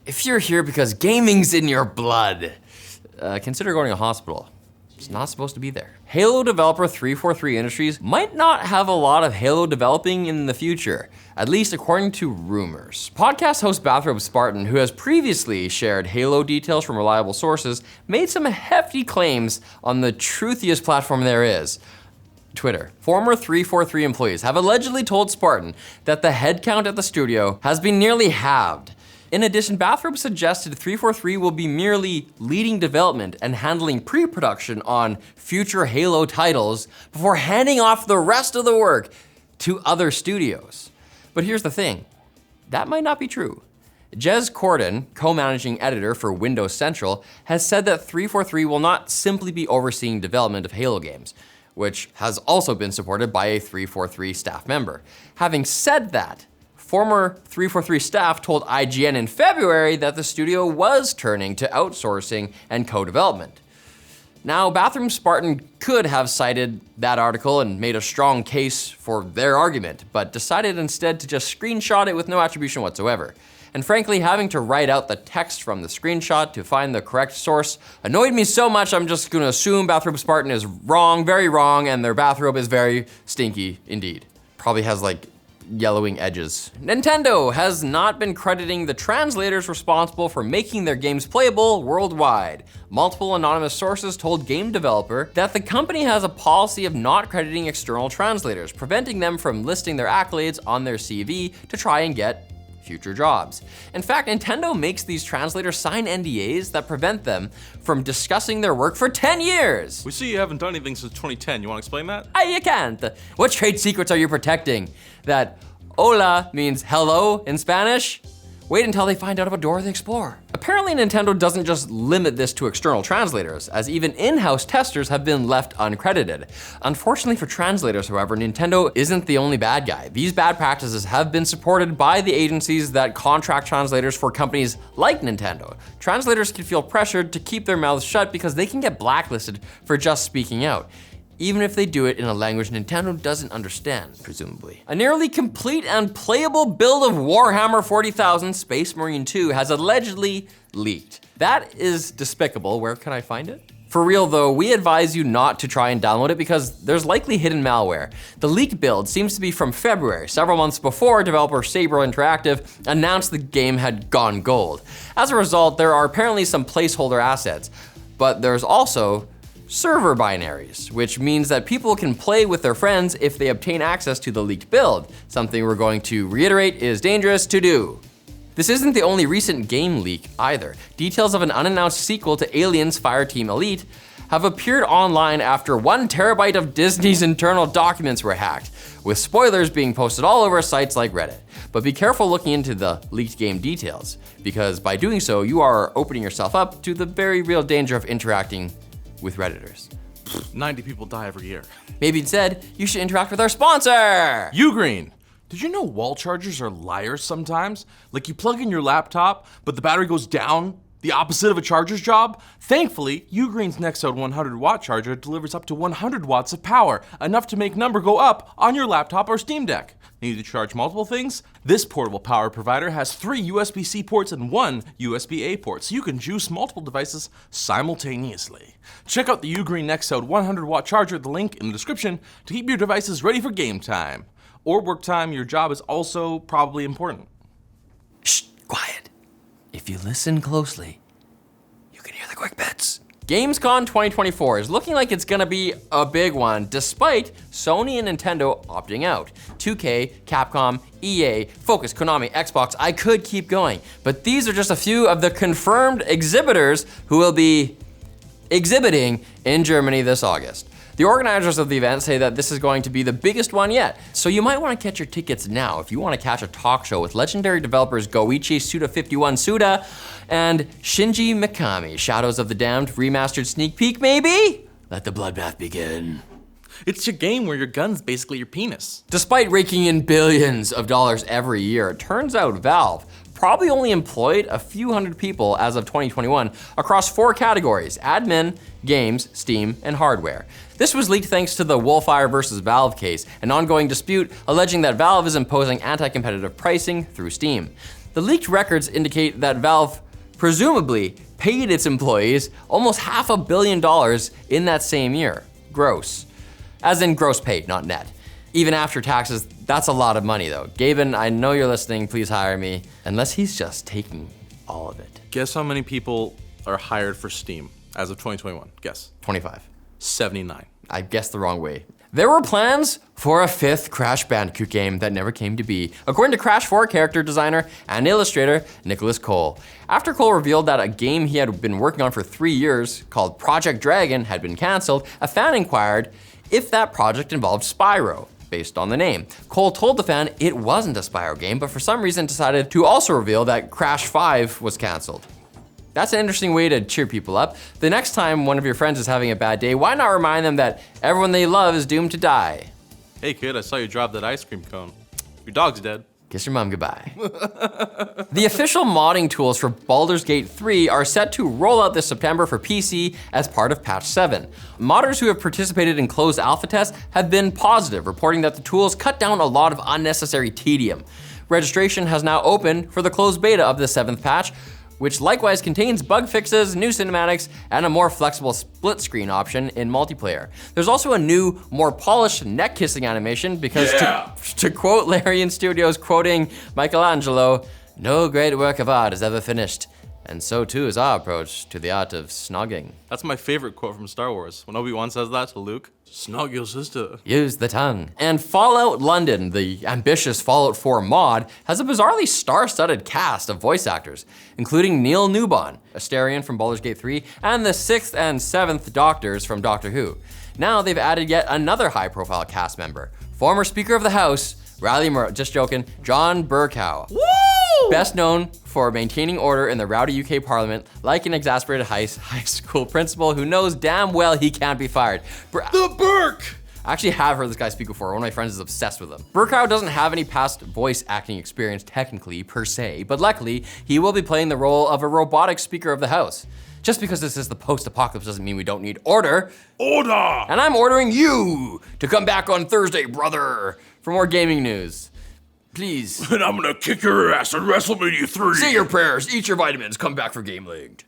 If you're here because gaming's in your blood, consider going to a hospital. It's not supposed to be there. Halo developer 343 Industries might not have a lot of Halo developing in the future, at least according to rumors. Podcast host Bathrobe Spartan, who has previously shared Halo details from reliable sources, made some hefty claims on the truthiest platform there is, Twitter. Former 343 employees have allegedly told Spartan that the headcount at the studio has been nearly halved. In addition, Bathrobe suggested 343 will be merely leading development and handling pre-production on future Halo titles before handing off the rest of the work to other studios. But here's the thing, that might not be true. Jez Corden, co-managing editor for Windows Central, has said that 343 will not simply be overseeing development of Halo games, which has also been supported by a 343 staff member. Having said that, former 343 staff told IGN in February that the studio was turning to outsourcing and co-development. Now, Bathroom Spartan could have cited that article and made a strong case for their argument, but decided instead to just screenshot it with no attribution whatsoever. And frankly, having to write out the text from the screenshot to find the correct source annoyed me so much I'm just gonna assume Bathrobe Spartan is wrong, very wrong, and their bathrobe is very stinky indeed. Probably has like yellowing edges. Nintendo has not been crediting the translators responsible for making their games playable worldwide. Multiple anonymous sources told game developer that the company has a policy of not crediting external translators, preventing them from listing their accolades on their CV to try and get future jobs. In fact, Nintendo makes these translators sign NDAs that prevent them from discussing their work for 10 years. We see you haven't done anything since 2010. You want to explain that? You can't. What trade secrets are you protecting? That hola means hello in Spanish? Wait until they find out about Dora the Explorer. Apparently Nintendo doesn't just limit this to external translators, as even in-house testers have been left uncredited. Unfortunately for translators, however, Nintendo isn't the only bad guy. These bad practices have been supported by the agencies that contract translators for companies like Nintendo. Translators can feel pressured to keep their mouths shut because they can get blacklisted for just speaking out, even if they do it in a language Nintendo doesn't understand, presumably. A nearly complete and playable build of Warhammer 40,000 Space Marine 2 has allegedly leaked. That is despicable. Where can I find it? For real though, we advise you not to try and download it because there's likely hidden malware. The leaked build seems to be from February, several months before developer Saber Interactive announced the game had gone gold. As a result, there are apparently some placeholder assets, but there's also server binaries, which means that people can play with their friends if they obtain access to the leaked build, something we're going to reiterate is dangerous to do. This isn't the only recent game leak either. Details of an unannounced sequel to Aliens Fireteam Elite have appeared online after 1 terabyte of Disney's internal documents were hacked, with spoilers being posted all over sites like Reddit. But be careful looking into the leaked game details, because by doing so, you are opening yourself up to the very real danger of interacting with Redditors. 90 people die every year. Maybe instead, you should interact with our sponsor! UGREEN. Did you know wall chargers are liars sometimes? Like you plug in your laptop, but the battery goes down, the opposite of a charger's job? Thankfully, UGREEN's Nexode 100 watt charger delivers up to 100 watts of power, enough to make number go up on your laptop or Steam Deck. Need to charge multiple things? This portable power provider has 3 USB-C ports and 1 USB-A port, so you can juice multiple devices simultaneously. Check out the UGREEN Nexode 100 watt charger, the link in the description, to keep your devices ready for game time. Or work time. Your job is also probably important. Shh, quiet. If you listen closely, you can hear the quick bits. Gamescom 2024 is looking like it's gonna be a big one, despite Sony and Nintendo opting out. 2K, Capcom, EA, Focus, Konami, Xbox, I could keep going. But these are just a few of the confirmed exhibitors who will be exhibiting in Germany this August. The organizers of the event say that this is going to be the biggest one yet, so you might want to catch your tickets now if you want to catch a talk show with legendary developers Goichi Suda51 Suda and Shinji Mikami. Shadows of the Damned remastered sneak peek, maybe? Let the bloodbath begin. It's your game where your gun's basically your penis. Despite raking in billions of dollars every year, it turns out Valve probably only employed a few hundred people as of 2021 across 4 categories: admin, games, Steam, and hardware. This was leaked thanks to the Wolfire versus Valve case, an ongoing dispute alleging that Valve is imposing anti-competitive pricing through Steam. The leaked records indicate that Valve presumably paid its employees almost $500 million in that same year, gross. As in gross paid, not net. Even after taxes, that's a lot of money though. Gaben, I know you're listening, please hire me. Unless he's just taking all of it. Guess how many people are hired for Steam as of 2021? Guess. 25. 79. I guessed the wrong way. There were plans for a 5th Crash Bandicoot game that never came to be, according to Crash 4 character designer and illustrator Nicholas Cole. After Cole revealed that a game he had been working on for 3 years, called Project Dragon, had been canceled, a fan inquired if that project involved Spyro, based on the name. Cole told the fan it wasn't a Spyro game, but for some reason decided to also reveal that Crash 5 was canceled. That's an interesting way to cheer people up. The next time one of your friends is having a bad day, why not remind them that everyone they love is doomed to die? Hey kid, I saw you drop that ice cream cone. Your dog's dead. Kiss your mom goodbye. The official modding tools for Baldur's Gate 3 are set to roll out this September for PC as part of patch 7. Modders who have participated in closed alpha tests have been positive, reporting that the tools cut down a lot of unnecessary tedium. Registration has now opened for the closed beta of the 7th patch, which likewise contains bug fixes, new cinematics, and a more flexible split screen option in multiplayer. There's also a new, more polished neck kissing animation because to quote Larian Studios quoting Michelangelo, "No great work of art is ever finished, and so too is our approach to the art of snogging." That's my favorite quote from Star Wars. When Obi-Wan says that to Luke, "Snog your sister." Use the tongue. And Fallout London, the ambitious Fallout 4 mod, has a bizarrely star-studded cast of voice actors, including Neil Newbon, Astarion from Baldur's Gate 3, and the 6th and 7th Doctors from Doctor Who. Now they've added yet another high-profile cast member, former Speaker of the House, just joking, John Burkow. Woo! Best known for maintaining order in the rowdy UK Parliament, like an exasperated high school principal who knows damn well he can't be fired. The Burke! I actually have heard this guy speak before. One of my friends is obsessed with him. Burkow doesn't have any past voice acting experience technically, per se, but luckily, he will be playing the role of a robotic Speaker of the House. Just because this is the post-apocalypse doesn't mean we don't need order. Order! And I'm ordering you to come back on Thursday, brother, for more gaming news. Please. And I'm gonna kick your ass at WrestleMania 3. Say your prayers, eat your vitamins, come back for Game League.